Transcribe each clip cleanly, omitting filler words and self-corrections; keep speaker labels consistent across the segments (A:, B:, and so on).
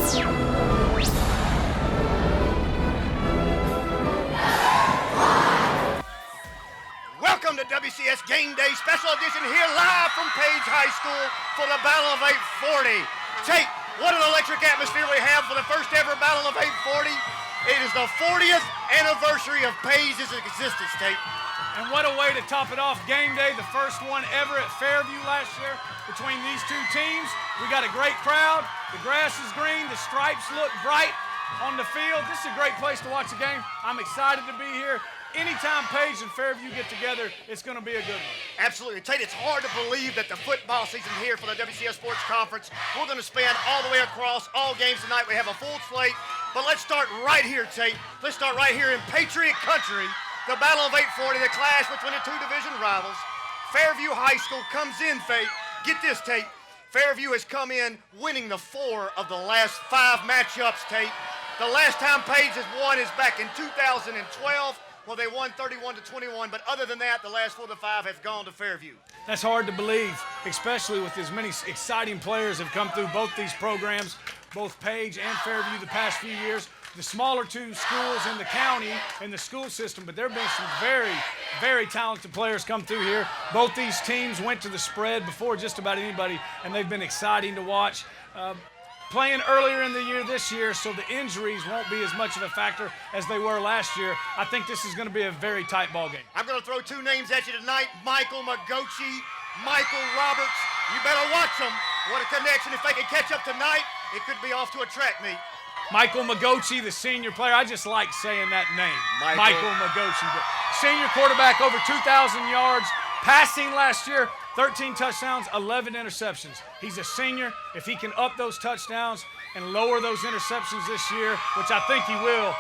A: Welcome to WCS Game Day Special Edition here live from Page High School for the Battle of 840. Tate, what an electric atmosphere we have for the first ever Battle of 840. It is the 40th anniversary of Page's existence, Tate.
B: And what a way to top it off. Game Day, the first one ever at Fairview last year between these two teams. We got a great crowd. The grass is green. The stripes look bright on the field. This is a great place to watch a game. I'm excited to be here. Anytime Page and Fairview get together, it's going to be a good one.
A: Absolutely. Tate, it's hard to believe that the football season here for the WCS Sports Conference, we're going to span all the way across all games tonight. We have a full slate, but let's start right here, Tate. Let's start right here in Patriot Country. The Battle of 840, the clash between the two division rivals. Fairview High School comes in, get this, Tate. Fairview has come in winning the 4 of the last 5 matchups, Tate. The last time Page has won is back in 2012. Well, they won 31-21, but other than that, the last 4 of the 5 have gone to Fairview.
B: That's hard to believe, especially with as many exciting players have come through both these programs, both Page and Fairview the past few years. The smaller two schools in the county and the school system, but there have been some very, very talented players come through here. Both these teams went to the spread before just about anybody, and they've been exciting to watch. Playing earlier in the year this year, so the injuries won't be as much of a factor as they were last year. I think this is going to be a very tight ball game.
A: I'm going to throw 2 names at you tonight, Michael Magochi, Michael Roberts. You better watch them. What a connection. If they can catch up tonight, it could be off to a track meet.
B: Michael Magochi, the senior player. I just like saying that name. Michael Magochi. Senior quarterback, over 2,000 yards. Passing last year, 13 touchdowns, 11 interceptions. He's a senior. If he can up those touchdowns and lower those interceptions this year, which I think he will,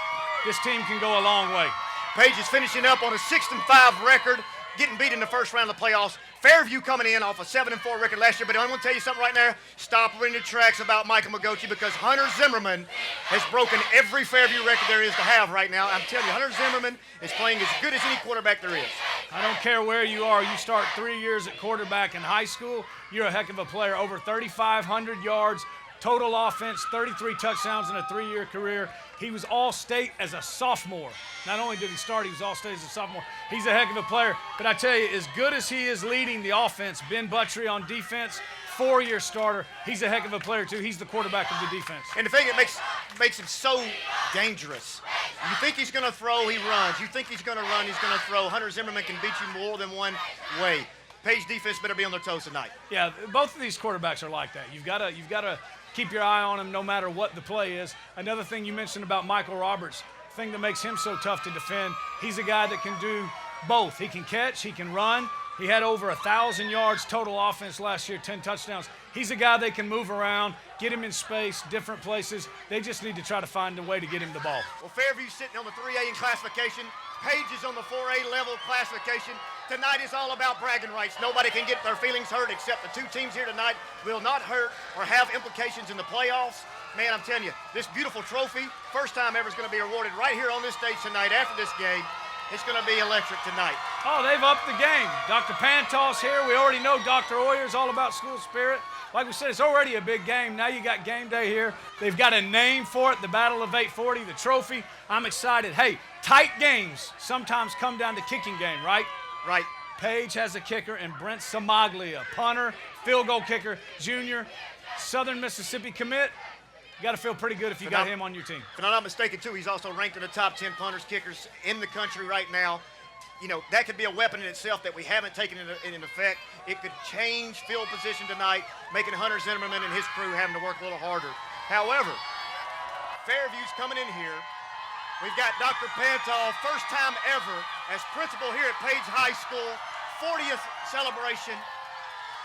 B: this team can go a long way.
A: Page is finishing up on a 6-5 record, getting beat in the first round of the playoffs. Fairview coming in off a 7-4 record last year, but I'm going to tell you something right now. Stop in your tracks about Michael Magochi, because Hunter Zimmerman has broken every Fairview record there is to have right now. I'm telling you, Hunter Zimmerman is playing as good as any quarterback there is.
B: I don't care where you are. You start 3 years at quarterback in high school, you're a heck of a player. Over 3,500 yards, total offense, 33 touchdowns in a 3-year career. He was All-State as a sophomore. Not only did he start, he was All-State as a sophomore. He's a heck of a player. But I tell you, as good as he is leading the offense, Ben Buttry on defense, 4-year starter, he's a heck of a player too. He's the quarterback of the defense.
A: And the thing that makes him so dangerous, you think he's going to throw, he runs. You think he's going to run, he's going to throw. Hunter Zimmerman can beat you more than one way. Page defense better be on their toes tonight.
B: Yeah, both of these quarterbacks are like that. You've got to keep your eye on him no matter what the play is. Another thing you mentioned about Michael Roberts, the thing that makes him so tough to defend, he's a guy that can do both. He can catch, he can run. He had over 1,000 yards total offense last year, 10 touchdowns. He's a guy they can move around, get him in space, different places. They just need to try to find a way to get him the ball.
A: Well, Fairview's sitting on the 3A in classification. Page is on the 4A level classification. Tonight is all about bragging rights. Nobody can get their feelings hurt except the 2 teams here tonight will not hurt or have implications in the playoffs. Man, I'm telling you, this beautiful trophy, first time ever, is going to be awarded right here on this stage tonight after this game. It's going to be electric tonight.
B: Oh, they've upped the game. Dr. Panto's here. We already know Dr. Oyer's all about school spirit. Like we said, it's already a big game. Now you got Game Day here. They've got a name for it, the Battle of 840, the trophy. I'm excited. Hey, tight games sometimes come down to kicking game, right?
A: Right.
B: Page has a kicker, and Brent Samaglia, punter, field goal kicker, junior, Southern Mississippi commit. You got to feel pretty good if you got him on your team.
A: If I'm not mistaken, too, he's also ranked in the top 10 punters, kickers in the country right now. You know, that could be a weapon in itself that we haven't taken in effect. It could change field position tonight, making Hunter Zimmerman and his crew having to work a little harder. However, Fairview's coming in here. We've got Dr. Pantal, first time ever as principal here at Page High School, 40th celebration.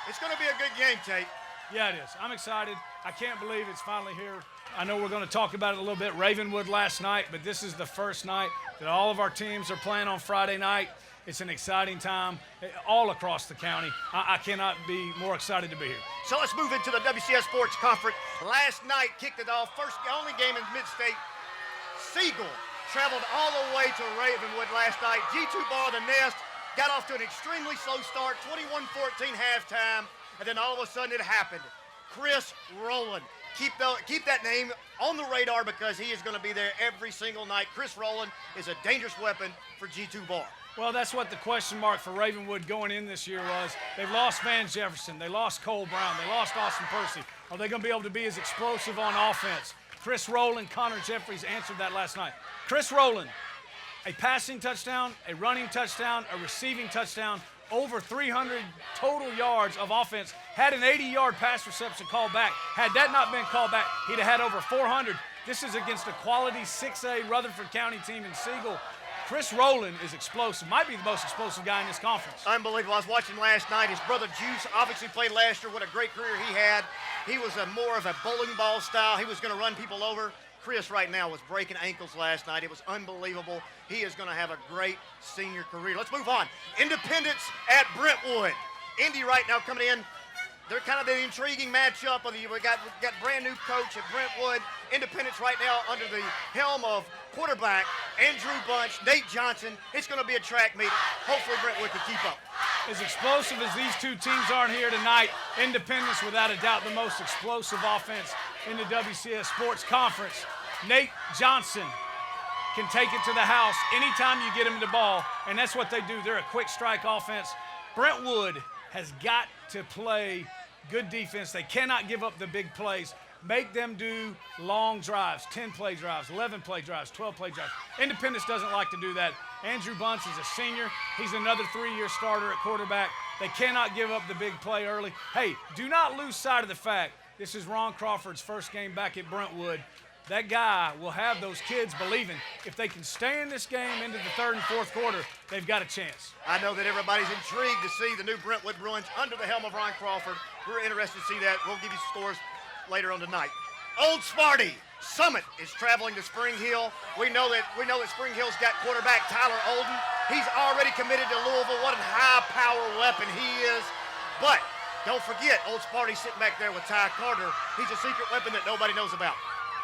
A: It's going to be a good game, Tate.
B: Yeah, it is. I'm excited. I can't believe it's finally here. I know we're going to talk about it a little bit. Ravenwood last night, but this is the first night that all of our teams are playing on Friday night. It's an exciting time all across the county. I cannot be more excited to be here.
A: So let's move into the WCS Sports Conference. Last night kicked it off. Only game in Mid-State. Siegel traveled all the way to Ravenwood last night. G2 Bar the Nest got off to an extremely slow start, 21-14 halftime, and then all of a sudden it happened. Chris Rowland keep that name on the radar because he is going to be there every single night. Chris Rowland is a dangerous weapon for G2 Bar.
B: Well, that's what the question mark for Ravenwood going in this year was. They've lost Van Jefferson. They lost Cole Brown. They lost Austin Percy. Are they going to be able to be as explosive on offense? Chris Rowland, Connor Jeffries answered that last night. Chris Rowland, a passing touchdown, a running touchdown, a receiving touchdown, over 300 total yards of offense, had an 80-yard pass reception called back. Had that not been called back, he'd have had over 400. This is against a quality 6A Rutherford County team in Siegel. Chris Rowland is explosive, might be the most explosive guy in this conference.
A: Unbelievable. I was watching last night. His brother Juice obviously played last year. What a great career he had. He was more of a bowling ball style. He was going to run people over. Chris right now was breaking ankles last night. It was unbelievable. He is going to have a great senior career. Let's move on. Independence at Brentwood. Indy right now coming in. They're kind of the intriguing matchup. We got brand new coach at Brentwood. Independence right now under the helm of quarterback Andrew Bunch, Nate Johnson. It's going to be a track meet. Hopefully Brentwood can keep up.
B: As explosive as these two teams aren't here tonight, Independence without a doubt the most explosive offense in the WCS Sports Conference. Nate Johnson can take it to the house anytime you get him the ball, and that's what they do. They're a quick strike offense. Brentwood has got to play good defense. They cannot give up the big plays. Make them do long drives, 10-play drives, 11-play drives, 12-play drives. Independence doesn't like to do that. Andrew Bunce is a senior. He's another 3-year starter at quarterback. They cannot give up the big play early. Hey, do not lose sight of the fact this is Ron Crawford's first game back at Brentwood. That guy will have those kids believing if they can stay in this game into the third and fourth quarter, they've got a chance.
A: I know that everybody's intrigued to see the new Brentwood Bruins under the helm of Ron Crawford. We're interested to see that. We'll give you scores later on tonight. Old Sparty Summit is traveling to Spring Hill. We know that Spring Hill's got quarterback Tyler Olden. He's already committed to Louisville. What a high-power weapon he is. But don't forget, Old Sparty's sitting back there with Ty Carter. He's a secret weapon that nobody knows about.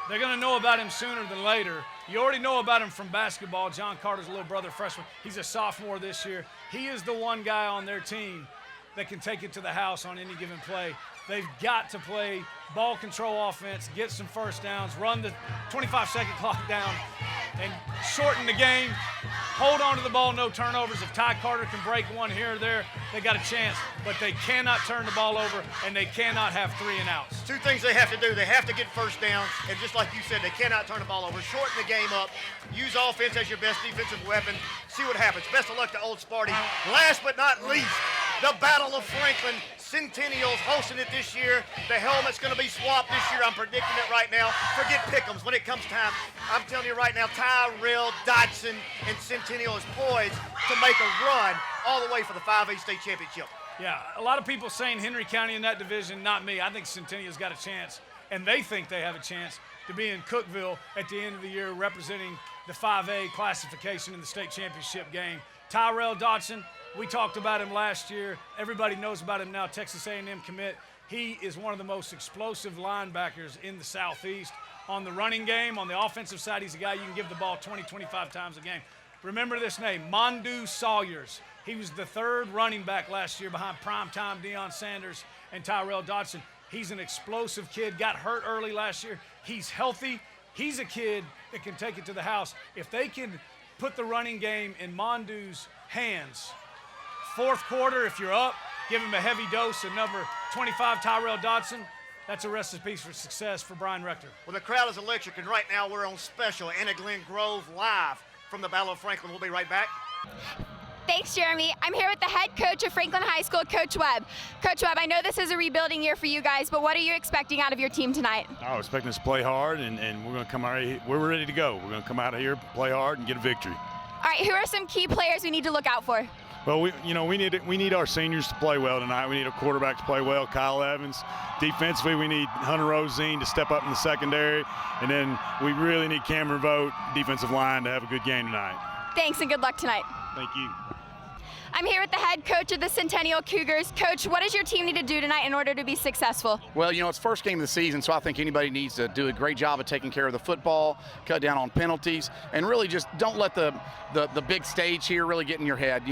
B: They're going to know about him sooner than later. You already know about him from basketball. John Carter's little brother, freshman. He's a sophomore this year. He is the one guy on their team that can take it to the house on any given play. They've got to play ball control offense, get some first downs, run the 25-second clock down, and shorten the game. Hold on to the ball, no turnovers. If Ty Carter can break one here or there, they got a chance. But they cannot turn the ball over, and they cannot have 3 and outs.
A: Two things they have to do. They have to get first downs, and just like you said, they cannot turn the ball over. Shorten the game up. Use offense as your best defensive weapon. See what happens. Best of luck to Old Sparty. Last but not least, the Battle of Franklin. Centennials hosting it this year. The helmet's going to be swapped this year. I'm predicting it right now. Forget pick'ems when it comes time. I'm telling you right now, Tyrell Dodson and Centennial is poised to make a run all the way for the 5A state championship.
B: Yeah, a lot of people saying Henry County in that division, not me. I think Centennial's got a chance, and they think they have a chance to be in Cookeville at the end of the year representing the 5A classification in the state championship game. Tyrell Dodson, we talked about him last year. Everybody knows about him now, Texas A&M commit. He is one of the most explosive linebackers in the Southeast. On the running game, on the offensive side, he's a guy you can give the ball 20, 25 times a game. Remember this name, Mondu Sawyers. He was the 3rd running back last year behind primetime Deion Sanders and Tyrell Dodson. He's an explosive kid, got hurt early last year. He's healthy. He's a kid that can take it to the house. If they can put the running game in Mondu's hands, fourth quarter, if you're up, give him a heavy dose of number 25, Tyrell Dodson. That's a recipe for success for Brian Rector.
A: Well, the crowd is electric, and right now we're on special Anna Glenn Grove live from the Battle of Franklin. We'll be right back.
C: Thanks, Jeremy. I'm here with the head coach of Franklin High School, Coach Webb. Coach Webb, I know this is a rebuilding year for you guys, but what are you expecting out of your team tonight?
D: I'm expecting us to play hard, and we're going to come out here. We're ready to go. We're going to come out of here, play hard, and get a victory.
C: All right, who are some key players we need to look out for?
D: Well, we need our seniors to play well tonight. We need our quarterback to play well, Kyle Evans. Defensively, we need Hunter Rosine to step up in the secondary, and then we really need Cameron Vogt, defensive line, to have a good game tonight.
C: Thanks and good luck tonight.
D: Thank you.
C: I'm here with the head coach of the Centennial Cougars. Coach, what does your team need to do tonight in order to be successful?
E: Well, it's first game of the season, so I think anybody needs to do a great job of taking care of the football, cut down on penalties, and really just don't let the big stage here really get in your head.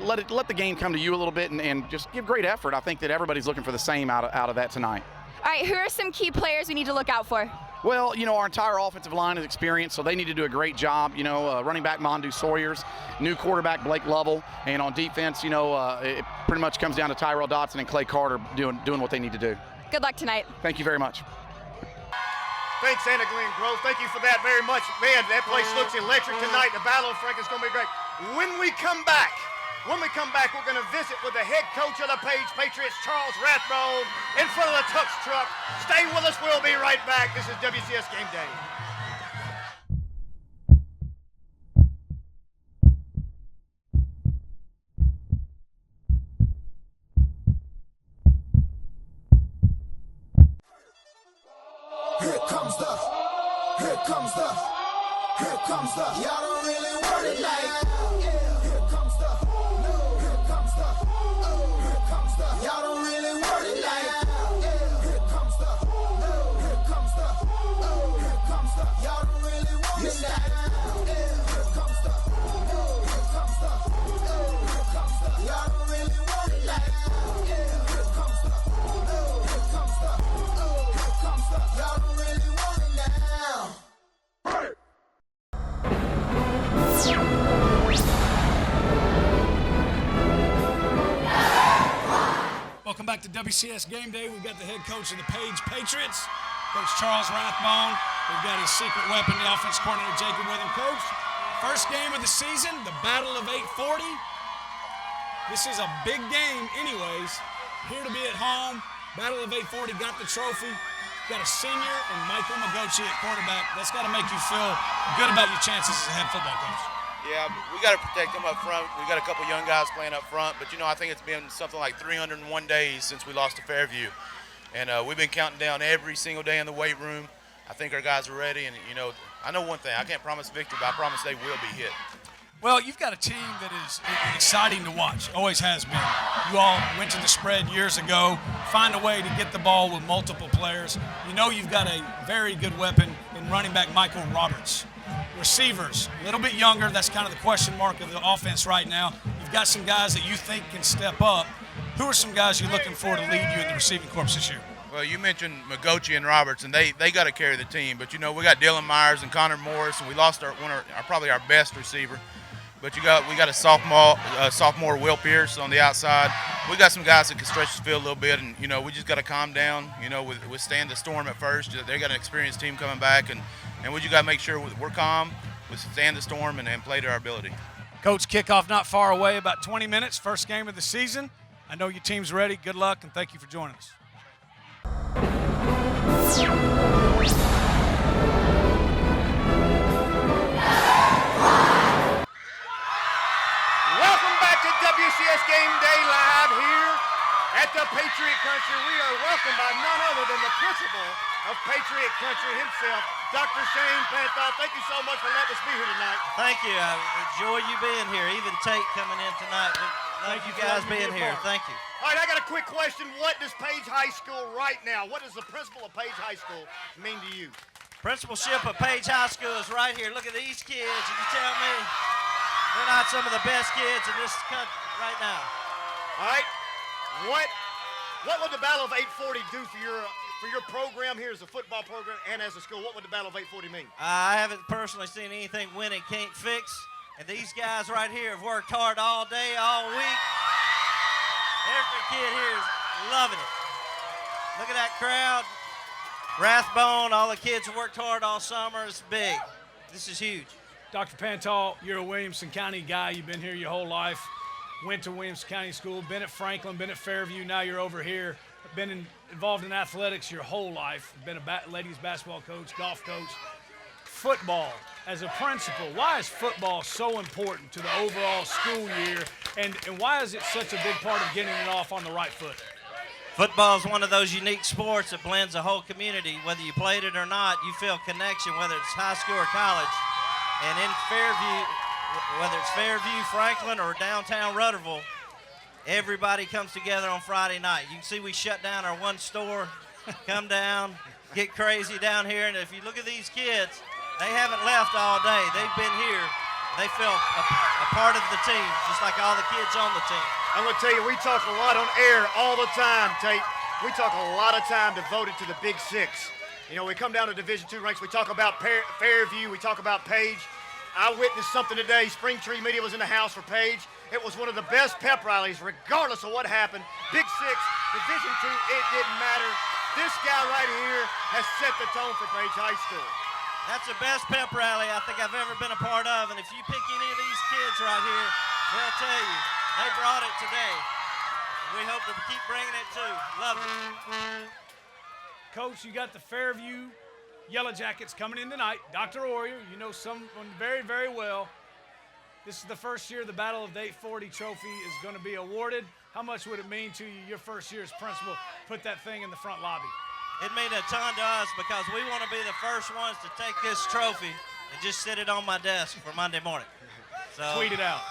E: Let the game come to you a little bit and just give great effort. I think that everybody's looking for the same out of that tonight.
C: All All right, who are some key players we need to look out for?
E: Well, our entire offensive line is experienced, so they need to do a great job. Running back Mondu Sawyers, new quarterback Blake Lovell, and on defense, it pretty much comes down to Tyrell Dotson and Clay Carter doing what they need to do.
C: Good luck tonight.
E: Thank you very much.
A: Thanks, Anna Glenn Grove. Thank you for that very much. Man, that place looks electric tonight. The Battle of Franklin's going to be great. When we come back, we're going to visit with the head coach of the Page Patriots, Charles Rathbone, in front of the Tux truck. Stay with us. We'll be right back. This is WCS Game Day.
F: Here comes the, y'all don't really want it like, here comes the, here comes the, here comes the, y'all don't really want it like, here comes the, here comes the, here comes the, y'all don't really want it like, here comes the, here comes the, here comes the, y'all don't really want it like, here comes the, here comes the, here comes the, y'all don't really want it now.
B: Welcome back to WCS Game Day. We've got the head coach of the Page Patriots, Coach Charles Rathbone. We've got his secret weapon, the offense coordinator, Jacob with him. Coach, first game of the season, the Battle of 840. This is a big game anyways. Here to be at home. Battle of 840, got the trophy. Got a senior and Michael Magochi at quarterback. That's got to make you feel good about your chances as a head football coach.
G: Yeah, we got to protect them up front. We got a couple young guys playing up front, but I think it's been something like 301 days since we lost to Fairview, and we've been counting down every single day in the weight room. I think our guys are ready, and I know one thing: I can't promise victory, but I promise they will be hit.
B: Well, you've got a team that is exciting to watch. Always has been. You all went to the spread years ago. Find a way to get the ball with multiple players. You've got a very good weapon in running back Michael Roberts. Receivers, a little bit younger. That's kind of the question mark of the offense right now. You've got some guys that you think can step up. Who are some guys you're looking for to lead you in the receiving corps this year?
G: Well, you mentioned Magochi and Roberts, and they got to carry the team. But we got Dylan Myers and Connor Morris, and we lost probably our best receiver. But we got a sophomore Will Pierce on the outside. We got some guys that can stretch the field a little bit, and we just got to calm down. Withstand the storm at first. They got an experienced team coming back, and we just got to make sure we're calm, withstand the storm, and play to our ability.
B: Coach, kickoff not far away, about 20 minutes. First game of the season. I know your team's ready. Good luck, and thank you for joining us.
A: Welcome back to WCS Game Day live here at the Patriot Country. We are welcomed by none other than the principal of Patriot Country himself, Dr. Shane Panthal. Thank you so much for letting us be here tonight.
H: Thank you. I enjoy you being here. Even Tate coming in tonight. Love you guys being here. Thank you.
A: All right, I got a quick question. What does Page High School right now, what does the principal of Page High School mean to you?
H: Principalship of Page High School is right here. Look at these kids. You tell me they're not some of the best kids in this country right now.
A: All right. What would the Battle of 840 do for your program here as a football program and as a school? What would the Battle of 840 mean?
H: I haven't personally seen anything winning can't fix. And these guys right here have worked hard all day, all week. Every kid here is loving it. Look at that crowd. Rathbone, all the kids have worked hard all summer. It's big. This is huge.
B: Dr. Pantal, you're a Williamson County guy. You've been here your whole life. Went to Williamson County School, been at Franklin, been at Fairview. Now you're over here. Been involved in athletics your whole life. Been a ladies basketball coach, golf coach. Football, as a principal, why is football so important to the overall school year, and why is it such a big part of getting it off on the right foot?
H: Football is one of those unique sports that blends a whole community. Whether you played it or not, you feel connection, whether it's high school or college. And in Fairview, whether it's Fairview, Franklin, or downtown Rutherville, everybody comes together on Friday night. You can see we shut down our one store, come down, get crazy down here. And if you look at these kids, they haven't left all day. They've been here. They feel a part of the team, just like all the kids on the team.
A: I'm going to tell you, we talk a lot on air all the time, Tate. we talk a lot of time devoted to the Big Six. You know, we come down to Division II ranks, we talk about Fairview, we talk about Page. I witnessed something today. Springtree Media was in the house for Page. It was one of the best pep rallies, regardless of what happened. Big Six, Division II, it didn't matter. This guy right here has set the tone for Page High School.
H: That's the best pep rally I think I've ever been a part of, and if you pick any of these kids right here, they'll tell you they brought it today. We hope to keep bringing it too. Love it.
B: Coach, you got the Fairview Yellow Jackets coming in tonight. Dr. Orier, you know someone very, very well. This is the first year the Battle of the 840 trophy is going to be awarded. How much would it mean to you, your first year as principal, put that thing in the front lobby?
H: It means a ton to us because we want to be the first ones to take this trophy and just sit it on my desk for Monday morning. So
B: tweet it out.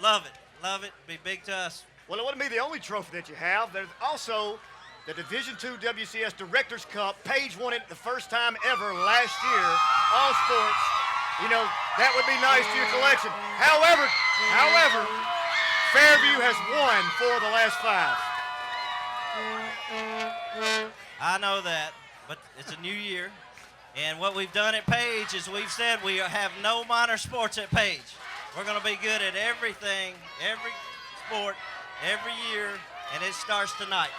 H: Love it. Love it. Be big to us.
A: Well, it wouldn't be the only trophy that you have. There's also the Division II WCS Directors Cup. Page won it the first time ever last year. All sports. You know, that would be nice to your collection. However, Fairview has won 4 of the last 5.
H: I know that, but it's a new year. And what we've done at Page is we've said we have no minor sports at Page. We're going to be good at everything, every sport, every year, and it starts tonight.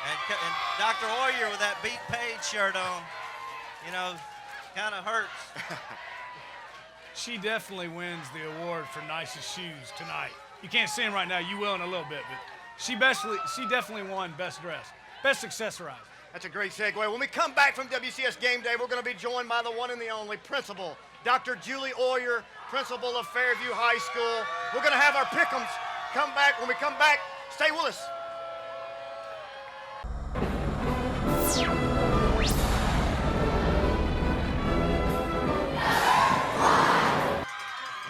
H: And Dr. Orier with that Beat Page shirt on, you know, kind of hurts.
B: She definitely wins the award for nicest shoes tonight. You can't see him right now. You will in a little bit, but she definitely won best dress, best accessorized.
A: That's a great segue. When we come back from WCS Game Day, we're going to be joined by the one and the only principal, Dr. Julie Orier, principal of Fairview High School. We're going to have our pick'ems come back. When we come back, stay with us.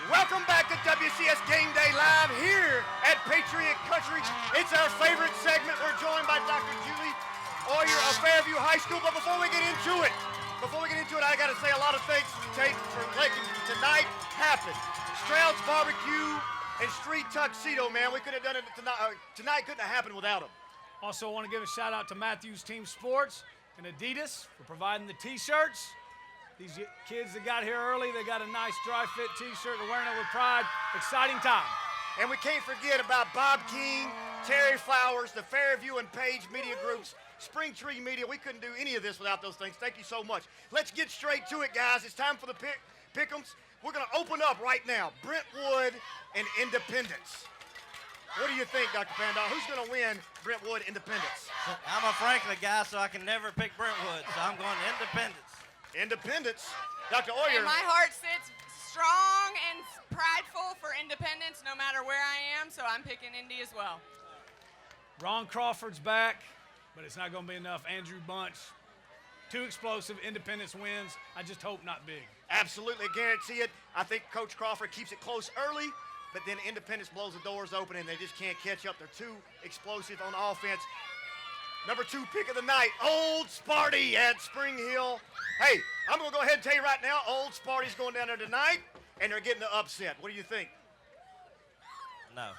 A: Welcome back to WCS Game Day Live here at Patriot Country. It's our favorite segment. We're joined by Dr. Julie Orier of Fairview High School. But before we get into it, I got to say a lot of thanks to Tate for making tonight happen. Stroud's Barbecue and Street Tuxedo, man. We could have done it tonight. Tonight couldn't have happened without them.
B: Also, want to give a shout out to Matthews Team Sports and Adidas for providing the T-shirts. These kids that got here early, they got a nice dry fit T-shirt. They're wearing it with pride. Exciting time.
A: And we can't forget about Bob King, Terry Flowers, the Fairview and Page media groups, Springtree Media. We couldn't do any of this without those things. Thank you so much. Let's get straight to it, guys. It's time for the pick'ems. We're going to open up right now. Brentwood and Independence. What do you think, Dr. Pandal? Who's going to win Brentwood Independence?
H: I'm a Franklin guy, so I can never pick Brentwood, so I'm going Independence.
A: Independence. Dr. Orier.
I: And my heart sits strong and prideful for Independence no matter where I am, so I'm picking Indy as well.
B: Ron Crawford's back, but it's not going to be enough. Andrew Bunch, too explosive. Independence wins. I just hope not big.
A: Absolutely, guarantee it. I think Coach Crawford keeps it close early, but then Independence blows the doors open and they just can't catch up. They're too explosive on offense. Number 2 pick of the night, Old Sparty at Spring Hill. Hey, I'm going to go ahead and tell you right now, Old Sparty's going down there tonight, and they're getting the upset. What do you think?
H: No,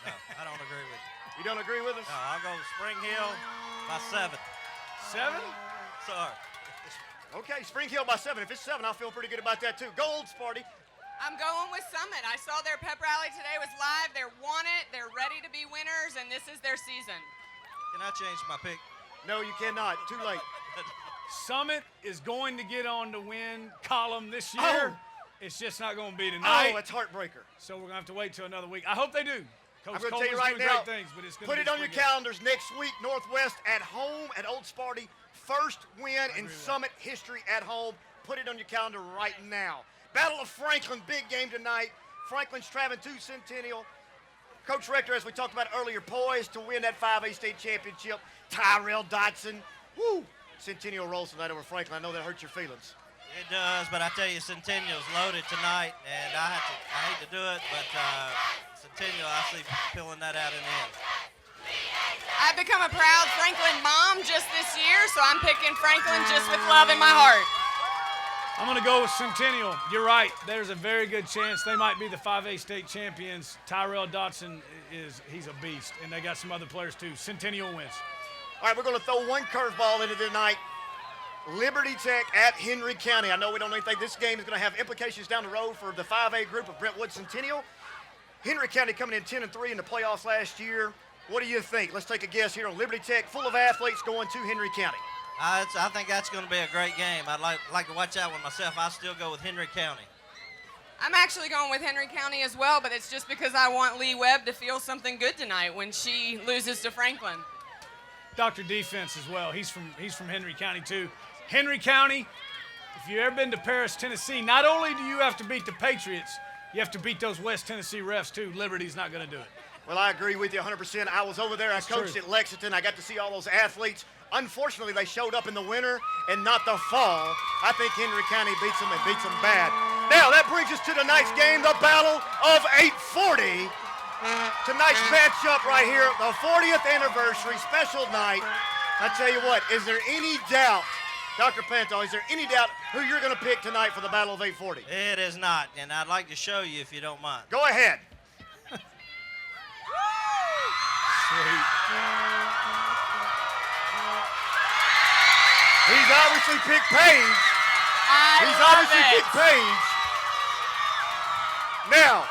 H: I don't agree with you.
A: You don't agree with us?
H: No, I'll go Spring Hill by 7.
B: 7?
H: Sorry.
A: Okay, Spring Hill by 7. If it's 7, I'll feel pretty good about that, too. Go Old Sparty.
I: I'm going with Summit. I saw their pep rally today was live. They won it. They're ready to be winners, and this is their season.
H: Can I change my pick?
A: No, you cannot. Too late.
B: Summit is going to get on the win column this year.
A: Oh.
B: It's just not going to be tonight.
A: Oh, it's heartbreaker.
B: So we're going to have to wait till another week. I hope they do. Coach
A: I'm going to tell you
B: Coleman's
A: right
B: doing
A: now,
B: great things, but it's going
A: put
B: to
A: it
B: be
A: on your
B: spring
A: calendars next week. Northwest at home at Old Sparty. First win in Summit history at home. Put it on your calendar right now. Battle of Franklin, big game tonight. Franklin's traveling to Centennial. Coach Rector, as we talked about earlier, poised to win that 5A state championship. Tyrell Dotson. Woo! Centennial rolls tonight over Franklin. I know that hurts your feelings.
H: It does, but I tell you, Centennial's loaded tonight, and I hate to do it, but Centennial, I see pulling that out in the end.
I: I've become a proud Franklin mom just this year, so I'm picking Franklin just with love in my heart.
B: I'm going to go with Centennial. You're right. There's a very good chance they might be the 5A state champions. Tyrell Dotson he's a beast, and they got some other players too. Centennial wins.
A: All right, we're going to throw one curveball into tonight. Liberty Tech at Henry County. I know we don't think this game is going to have implications down the road for the 5A group of Brentwood Centennial. Henry County coming in 10-3 in the playoffs last year. What do you think? Let's take a guess here on Liberty Tech, full of athletes going to Henry County.
H: I think that's going to be a great game. I'd like to watch that one myself. I still go with Henry County.
I: I'm actually going with Henry County as well, but it's just because I want Lee Webb to feel something good tonight when she loses to Franklin.
B: Dr. Defense as well. He's from Henry County too. Henry County, if you've ever been to Paris, Tennessee, not only do you have to beat the Patriots, you have to beat those West Tennessee refs too. Liberty's not going to do it.
A: Well, I agree with you 100%. I was over there. I coached at Lexington. I got to see all those athletes. Unfortunately, they showed up in the winter and not the fall. I think Henry County beats them and beats them bad. Now, that brings us to tonight's game, the Battle of 840. Tonight's matchup right here, the 40th anniversary special night. I tell you what, is there any doubt, Dr. Panto, is there any doubt who you're going to pick tonight for the Battle of 840?
H: It is not, and I'd like to show you if you don't mind.
A: Go ahead.
B: Sweet.
A: He's obviously picked Paige. He's obviously picked Paige. Now,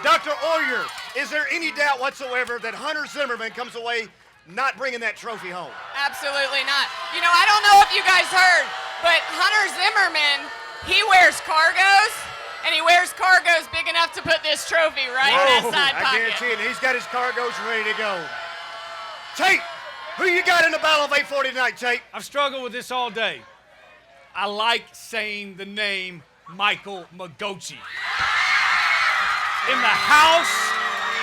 A: Dr. Oyer, is there any doubt whatsoever that Hunter Zimmerman comes away not bringing that trophy home?
I: Absolutely not. You know, I don't know if you guys heard, but Hunter Zimmerman, he wears cargos, and he wears cargos big enough to put this trophy right in that side
A: I
I: pocket.
A: guarantee it. He's got his cargos ready to go. Tate, who you got in the Battle of 840 tonight, Tate?
B: I've struggled with this all day. I like saying the name Michael Magochi. In the house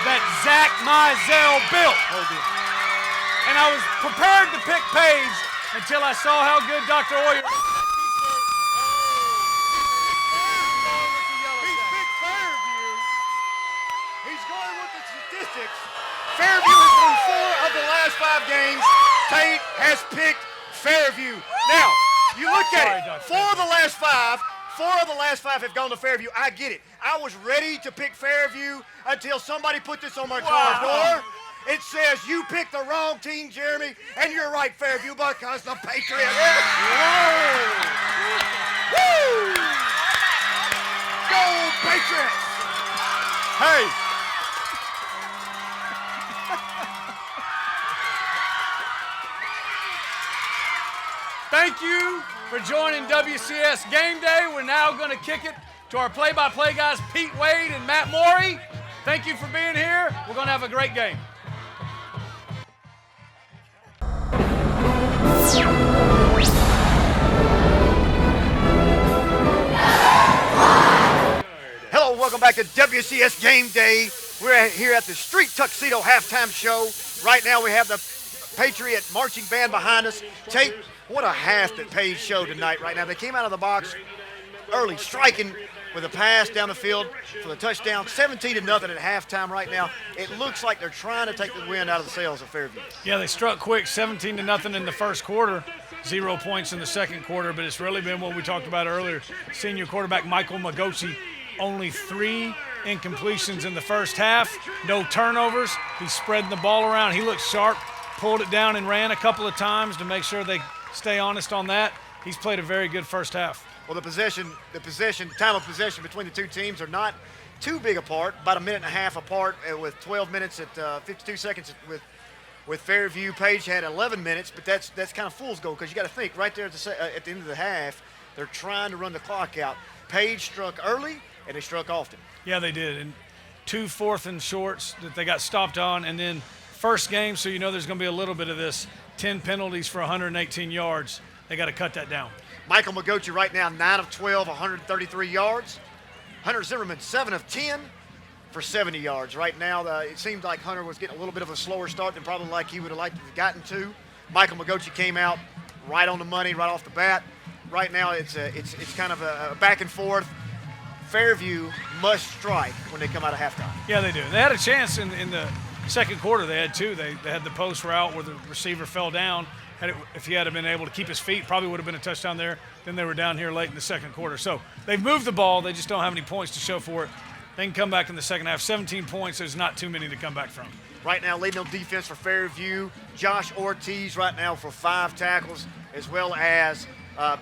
B: that Zach Mizell built. And I was prepared to pick Paige until I saw how good Dr. Oyer is.
A: He's picked Fairview. He's going with the statistics. Fairview has won 4 of the last 5 games. Tate has picked Fairview. Now, you look at it. 4 of the last 5 have gone to Fairview. I get it. I was ready to pick Fairview until somebody put this on my car door. It says you picked the wrong team, Jeremy, and you're right, Fairview, because the Patriots. Woo! Go Patriots!
B: Hey. Thank you for joining WCS Game Day. We're now going to kick it to our play-by-play guys, Pete Wade and Matt Morey. Thank you for being here. We're going to have a great game.
A: Hello, welcome back to WCS Game Day. We're here at the Street Tuxedo halftime show. Right now we have the Patriot marching band behind us. Tate, what a half that Paige showed tonight right now. They came out of the box early, striking with a pass down the field for the touchdown. 17-0 at halftime right now. It looks like they're trying to take the wind out of the sails of Fairview.
B: Yeah, they struck quick, 17-0 in the first quarter, 0 points in the second quarter, but it's really been what we talked about earlier. Senior quarterback Michael Magochi, only 3 incompletions in the first half, no turnovers. He's spreading the ball around. He looks sharp, pulled it down and ran a couple of times to make sure they stay honest on that. He's played a very good first half.
A: Well, time of possession between the two teams are not too big apart, about a minute and a half apart with 12 minutes at 52 seconds with Fairview. Paige had 11 minutes, but that's kind of fool's gold because you got to think right there at the end of the half, they're trying to run the clock out. Paige struck early, and they struck often.
B: Yeah, they did. And 2 4th and shorts that they got stopped on, and then first game, so you know there's going to be a little bit of this, 10 penalties for 118 yards. They got to cut that down.
A: Michael Magochi right now 9 of 12, 133 yards. Hunter Zimmerman 7 of 10 for 70 yards. Right now, it seemed like Hunter was getting a little bit of a slower start than probably like he would have liked to have gotten to. Michael Magochi came out right on the money, right off the bat. Right now, it's kind of a back and forth. Fairview must strike when they come out of halftime.
B: Yeah, they do. They had a chance in the second quarter. They had 2. They had the post route where the receiver fell down. If he had been able to keep his feet, probably would have been a touchdown there. Then they were down here late in the second quarter. So they've moved the ball. They just don't have any points to show for it. They can come back in the second half. 17 points, there's not too many to come back from.
A: right now leading on defense for Fairview. Josh Ortiz right now for 5 tackles, as well as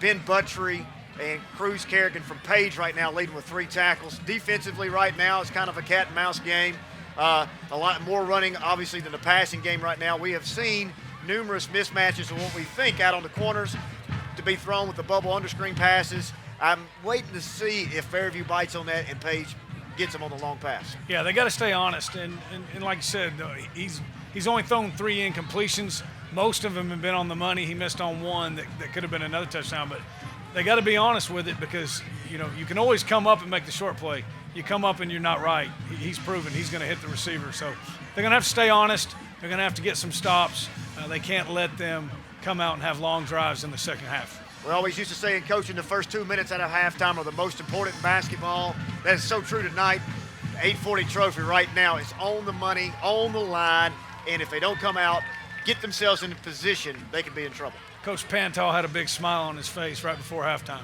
A: Ben Buttry and Cruz Kerrigan from Page right now leading with 3 tackles. Defensively right now, it's kind of a cat and mouse game. A lot more running, obviously, than the passing game right now. We have seen numerous mismatches of what we think out on the corners to be thrown with the bubble underscreen passes. I'm waiting to see if Fairview bites on that and Page gets him on the long pass.
B: Yeah, they got to stay honest. And like you said, he's only thrown 3 incompletions. Most of them have been on the money. He missed on 1 that could have been another touchdown. But they got to be honest with it because, you can always come up and make the short play. You come up and you're not right. He's proven he's going to hit the receiver. So they're going to have to stay honest. They're going to have to get some stops. They can't let them come out and have long drives in the second half.
A: We always used to say in coaching the first 2 minutes out of halftime are the most important in basketball. That is so true tonight. The 840 trophy right now is on the money, on the line, and if they don't come out, get themselves in position, they could be in trouble.
B: Coach Pantal had a big smile on his face right before halftime.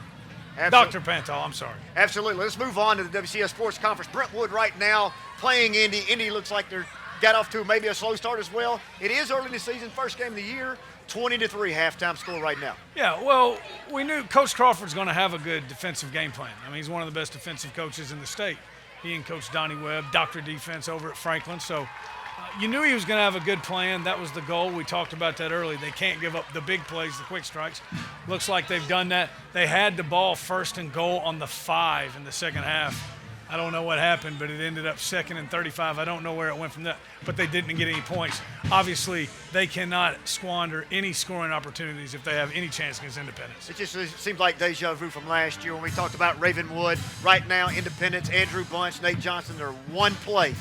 A: Absolutely.
B: Dr. Pantal, I'm sorry.
A: Absolutely. Let's move on to the WCS Sports Conference. Brentwood right now playing Indy. Indy looks like they're got off to maybe a slow start as well. It is early in the season, first game of the year. 20-3 halftime score right now.
B: Yeah, well, we knew Coach Crawford's going to have a good defensive game plan. I mean, he's one of the best defensive coaches in the state. He and Coach Donnie Webb, Dr. Defense over at Franklin. So you knew he was going to have a good plan. That was the goal. We talked about that early. They can't give up the big plays, the quick strikes. Looks like they've done that. They had the ball 1st and goal on the 5 in the second half. I don't know what happened, but it ended up 2nd and 35. I don't know where it went from that, but they didn't get any points. Obviously, they cannot squander any scoring opportunities if they have any chance against Independence.
A: It just seems like deja vu from last year when we talked about Ravenwood. Right now, Independence, Andrew Bunch, Nate Johnson, they're one play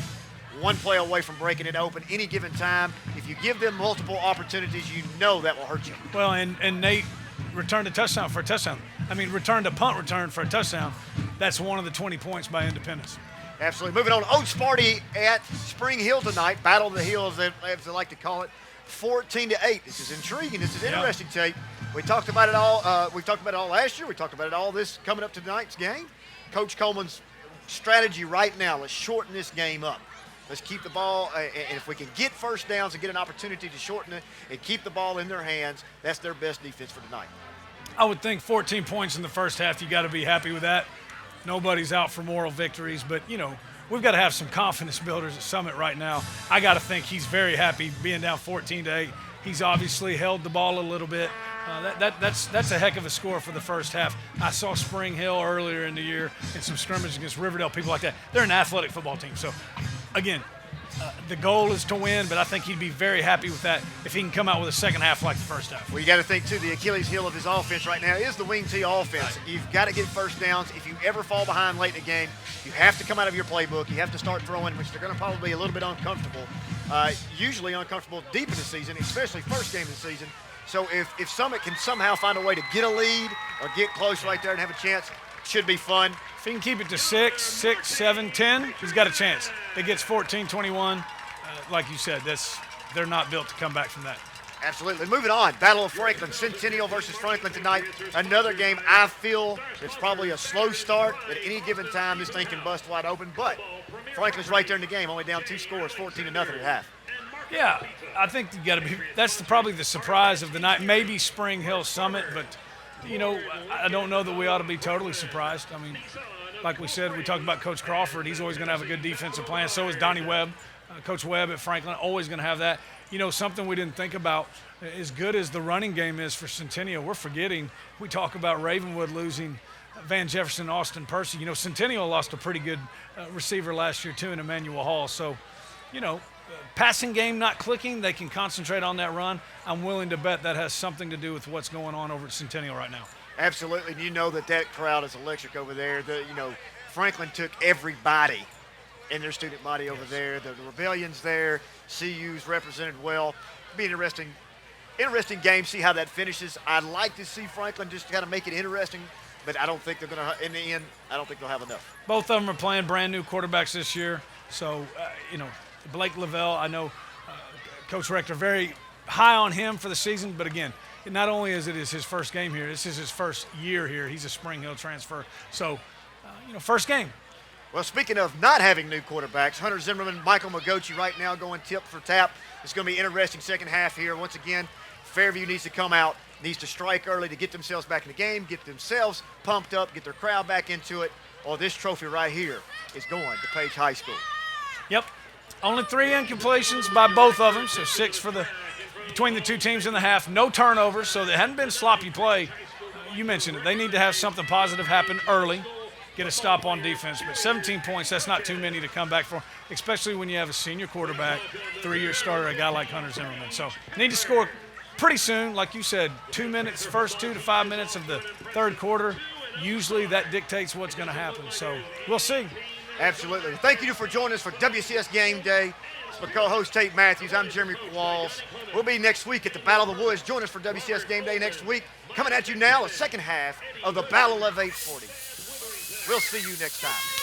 A: away from breaking it open any given time. If you give them multiple opportunities, you know that will hurt you.
B: Well, and Nate returned a touchdown for a touchdown. Returned a punt return for a touchdown. That's one of the 20 points by Independence.
A: Absolutely. Moving on, Oaks Party at Spring Hill tonight. Battle of the Hills, as they like to call it. 14-8. This is intriguing. This is interesting, Tate. We talked about it all. We talked about it all last year. We talked about it all this coming up to tonight's game. Coach Coleman's strategy right now, let's shorten this game up. Let's keep the ball, and if we can get first downs and get an opportunity to shorten it and keep the ball in their hands, that's their best defense for tonight.
B: I would think 14 points in the first half, you got to be happy with that. Nobody's out for moral victories, but, we've got to have some confidence builders at Summit right now. I got to think he's very happy being down 14-8. He's obviously held the ball a little bit. That's a heck of a score for the first half. I saw Spring Hill earlier in the year in some scrimmages against Riverdale, people like that. They're an athletic football team. So, again, the goal is to win, but I think he'd be very happy with that if he can come out with a second half like the first half.
A: Well, you got to think, too, the Achilles heel of his offense right now is the wing T offense. Right. You've got to get first downs. If you ever fall behind late in the game, you have to come out of your playbook. You have to start throwing, which they're going to probably be a little bit uncomfortable, usually uncomfortable deep in the season, especially first game of the season. So if Summit can somehow find a way to get a lead or get close right there and have a chance, should be fun.
B: If he can keep it to 6, 7, 10, he's got a chance. If it gets 14-21, like you said, they're not built to come back from that.
A: Absolutely. Moving on, Battle of Franklin, Centennial versus Franklin tonight. Another game I feel it's probably a slow start. At any given time, this thing can bust wide open, but Franklin's right there in the game, only down 2 scores, 14-0 at half.
B: Yeah, I think you got to be. That's probably the surprise of the night. Maybe Spring Hill Summit, but I don't know that we ought to be totally surprised. Like we said, we talked about Coach Crawford. He's always going to have a good defensive plan. So is Donnie Webb, Coach Webb at Franklin, always going to have that. Something we didn't think about. As good as the running game is for Centennial, we're forgetting. We talk about Ravenwood losing Van Jefferson, Austin Percy. Centennial lost a pretty good receiver last year too in Emmanuel Hall. So, passing game not clicking, they can concentrate on that run. I'm willing to bet that has something to do with what's going on over at Centennial right now.
A: Absolutely. And that crowd is electric over there. Franklin took everybody in their student body over there. The Rebellion's there. CU's represented well. Be an interesting game, see how that finishes. I'd like to see Franklin just kind of make it interesting, but I don't think they're going to, in the end, I don't think they'll have enough.
B: Both of them are playing brand new quarterbacks this year. So, Blake Lavelle, I know Coach Rector very high on him for the season, but again, not only is it his first game here, this is his first year here. He's a Spring Hill transfer. So, first game.
A: Well, speaking of not having new quarterbacks, Hunter Zimmerman, Michael Magochi right now going tip for tap. It's going to be an interesting second half here. Once again, Fairview needs to come out, needs to strike early to get themselves back in the game, get themselves pumped up, get their crowd back into it, or this trophy right here is going to Page High School.
B: Yep. Only 3 incompletions by both of them, so 6 for between the two teams in the half. No turnovers, so there hadn't been sloppy play. You mentioned it. They need to have something positive happen early, get a stop on defense. But 17 points, that's not too many to come back for, especially when you have a senior quarterback, 3-year starter, a guy like Hunter Zimmerman. So need to score pretty soon. Like you said, 2 minutes, first 2 to 5 minutes of the third quarter. Usually that dictates what's going to happen. So we'll see.
A: Absolutely. Thank you for joining us for WCS Game Day. It's my co-host Tate Matthews. I'm Jeremy Walls. We'll be next week at the Battle of the Woods. Join us for WCS Game Day next week. Coming at you now, the second half of the Battle of 840. We'll see you next time.